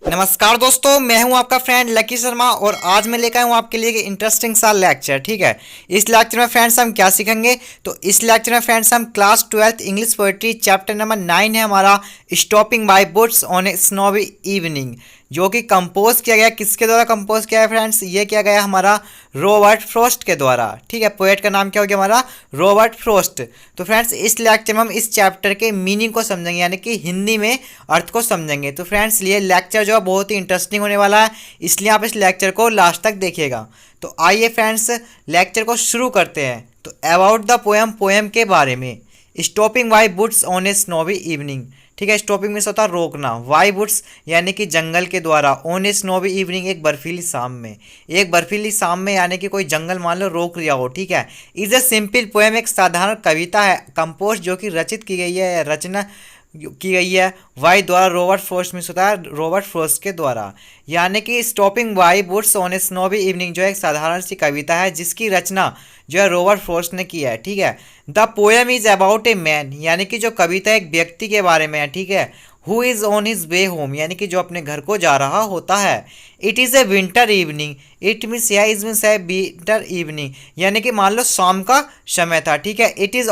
नमस्कार दोस्तों, मैं हूं आपका फ्रेंड लकी शर्मा और आज मैं लेकर आया हूं आपके लिए एक इंटरेस्टिंग सा लेक्चर। ठीक है, इस लेक्चर में फ्रेंड्स हम क्या सीखेंगे? तो इस लेक्चर में फ्रेंड्स हम class 12th English poetry chapter number 9 है हमारा, stopping by boots on a snowy evening, जो कि कंपोज किया गया। किसके द्वारा कंपोज किया है फ्रेंड्स? ये किया गया हमारा रॉबर्ट फ्रॉस्ट के द्वारा। ठीक है, पोएट का नाम क्या हो गया हमारा? Robert Frost. तो फ्रेंड्स इस लेक्चर में हम इस चैप्टर के मीनिंग को समझेंगे, यानी कि हिंदी में अर्थ को समझेंगे। तो फ्रेंड्स ये लेक्चर जो है बहुत ही इंटरेस्टिंग होने वाला है, इसलिए आप इस लेक्चर को लास्ट तक देखिएगा। तो आइए फ्रेंड्स लेक्चर को शुरू करते हैं। तो अबाउट द पोएम, पोएम के बारे में। Stopping by woods on a snowy evening. ठीक है, स्टॉपिंग मीन्स होता है रोकना, वाई बुट्स यानी कि जंगल के द्वारा, ऑन ए स्नोवी इवनिंग एक बर्फीली शाम में। एक बर्फीली शाम में यानी कि कोई जंगल मान लो रोक लिया हो। ठीक है, इज ए सिंपल पोएम, एक साधारण कविता है, कंपोज जो कि रचित की गई है, रचना की गई है वाई द्वारा, रॉबर्ट फ्रॉस्ट में होता है रॉबर्ट फ्रॉस्ट के द्वारा। यानी कि stopping by woods on a snowy evening जो है एक साधारण सी कविता है जिसकी रचना जो है रॉबर्ट फ्रॉस्ट ने की है। ठीक है, the poem is about a man, यानी कि जो कविता एक व्यक्ति के बारे में है। ठीक है, who is on his way home, यानी कि जो अपने घर को जा रहा होता है। It is a winter evening, it means या इज मीन्स है विंटर इवनिंग, यानी कि मान लो शाम का समय था। ठीक है, it is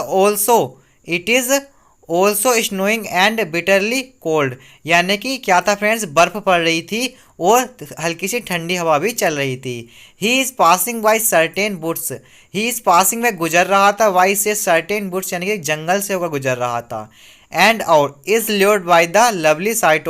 also snowing and bitterly cold, यानी कि क्या था फ्रेंड्स? बर्फ पड़ रही थी और हल्की सी ठंडी हवा भी चल रही थी। He is passing by certain boots, he is passing में गुजर रहा था, वाई से सर्टेन बुट्स यानी कि जंगल से होकर गुजर रहा था। एंड और is lured by the lovely site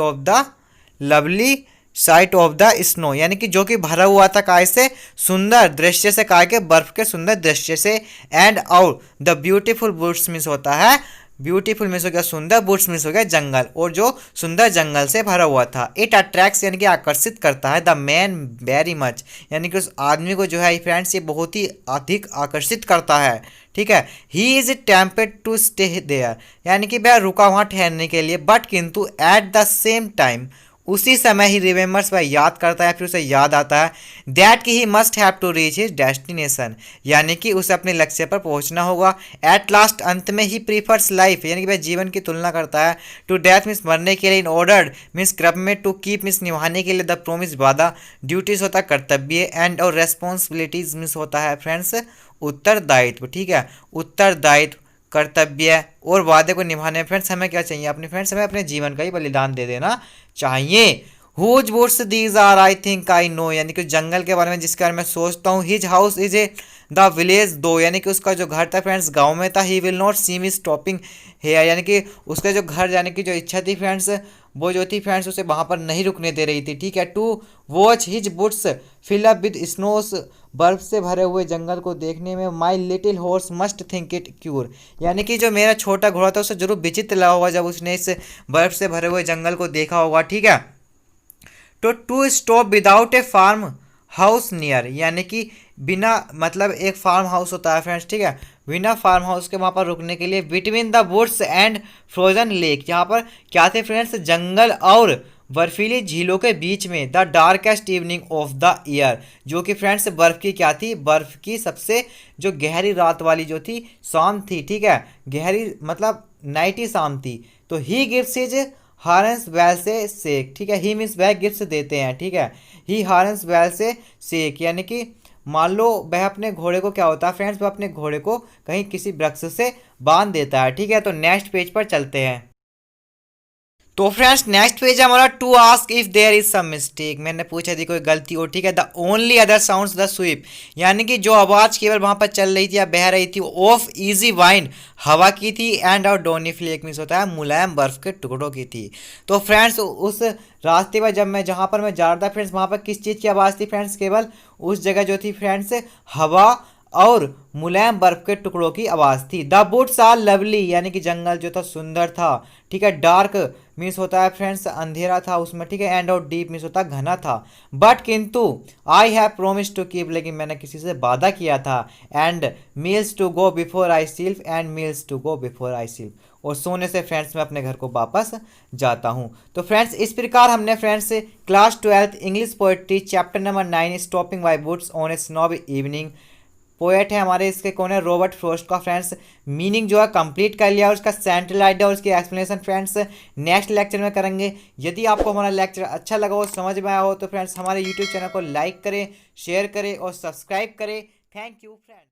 of the snow, यानी कि जो कि भरा हुआ था काय से? सुंदर दृश्य से, काय के बर्फ के सुंदर दृश्य से। एंड और द ब्यूटीफुल बुट्स मीन्स होता है, ब्यूटीफुल मीन्स हो गया सुंदर, बुट्स मीन्स हो गया जंगल, और जो सुंदर जंगल से भरा हुआ था। इट अट्रैक्ट्स यानी कि आकर्षित करता है, द मैन वेरी मच, यानी कि उस आदमी को जो है फ्रेंड्स ये बहुत ही अधिक आकर्षित करता है। ठीक है, he is tempted to stay there, यानी कि वह रुका वहाँ ठहरने के लिए, बट किंतु एट द सेम टाइम उसी समय ही रिमेंबर्स, वह याद करता है, फिर उसे याद आता है दैट कि he must have to reach his destination, यानी कि उसे अपने लक्ष्य पर पहुंचना होगा। एट लास्ट अंत में ही प्रीफर्स लाइफ, यानी कि वह जीवन की तुलना करता है, टू डेथ मीन्स मरने के लिए, इन ऑर्डर मीन्स क्रम में, टू कीप मीन्स निभाने के लिए, द प्रोमिस वादा, ड्यूटीज होता है कर्तव्य, एंड और रेस्पॉन्सिबिलिटीज मीन्स होता है फ्रेंड्स उत्तरदायित्व। ठीक है, उत्तरदायित्व, कर्तव्य और वादे को निभाने में फ्रेंड्स हमें क्या चाहिए? अपने फ्रेंड्स हमें अपने जीवन का ही बलिदान दे देना चाहिए। Whose woods these are I think I know, यानी कि जंगल के बारे में जिसके बारे में सोचता हूँ। His house is a the village दो, यानी कि उसका जो घर था फ्रेंड्स गांव में था। He will not see me stopping here, यानी कि उसका जो घर जाने की जो इच्छा थी फ्रेंड्स, वो जो थी फ्रेंड्स उसे वहाँ पर नहीं रुकने दे रही थी। ठीक है, to watch his woods fill up with snows, बर्फ से भरे हुए जंगल को देखने में। My little horse must think it queer, यानी कि जो मेरा छोटा घोड़ा था उसे जरूर विचित्र लगा होगा जब उसने इस बर्फ से भरे हुए जंगल को देखा होगा। ठीक है, तो to stop without a farm house near, यानी कि बिना मतलब एक फार्म हाउस होता है फ्रेंड्स। ठीक है, बिना फार्म हाउस के वहाँ पर रुकने के लिए। Between the woods and frozen lake, यहाँ पर क्या थे फ्रेंड्स? जंगल और बर्फीली झीलों के बीच में। The darkest evening of the year, जो कि फ्रेंड्स बर्फ की क्या थी? बर्फ की सबसे जो गहरी रात वाली जो थी शाम थी। ठीक है, गहरी मतलब नाइट ही शाम थी। तो ही गिव्स हिज हारंस बैल से सेक। ठीक है, ही मीन्स वह गिफ्ट देते हैं। ठीक है, ही हारंस बैल से सेक, यानी कि मान लो वह अपने घोड़े को क्या होता है फ्रेंड्स? वह अपने घोड़े को कहीं किसी वृक्ष से बांध देता है। ठीक है, तो नेक्स्ट पेज पर चलते हैं। तो फ्रेंड्स नेक्स्ट पेज है हमारा, to ask if there is some mistake, मैंने पूछा थी कोई गलती हो। ठीक है, the only other sounds the sweep, यानी कि जो आवाज़ केवल वहाँ पर चल रही थी या बह रही थी, ऑफ इजी वाइन हवा की थी, एंड और डोनी फ्लेक मीन्स होता है मुलायम बर्फ के टुकड़ों की थी। तो फ्रेंड्स उस रास्ते पर जब मैं जहाँ पर मैं जा रहा था फ्रेंड्स, वहाँ पर किस चीज़ की आवाज़ थी फ्रेंड्स? केवल उस जगह जो थी फ्रेंड्स हवा और मुलायम बर्फ के टुकड़ों की आवाज़ थी। द बुट्स आर लवली, यानी कि जंगल जो था सुंदर था। ठीक है, डार्क मीन्स होता है फ्रेंड्स अंधेरा था उसमें। ठीक है, एंड और डीप मीन्स होता है घना था। बट किंतु I have promise to keep, लेकिन मैंने किसी से वादा किया था। And miles to go before I sleep, and miles to go before I sleep, और सोने से फ्रेंड्स मैं अपने घर को वापस जाता हूँ। तो फ्रेंड्स इस प्रकार हमने friends class 12th English poetry chapter number 9 stopping by boots on a snowy evening poet है हमारे इसके कौन है, रॉबर्ट फ्रॉस्ट का फ्रेंड्स मीनिंग जो है कंप्लीट कर लिया, उसका सेंट्रल आइडिया और उसकी एक्सप्लेनेशन फ्रेंड्स नेक्स्ट लेक्चर में करेंगे। यदि आपको हमारा लेक्चर अच्छा लगा हो, समझ में आया हो, तो फ्रेंड्स हमारे यूट्यूब चैनल को लाइक करें, शेयर करें और सब्सक्राइब करें। Thank you friends.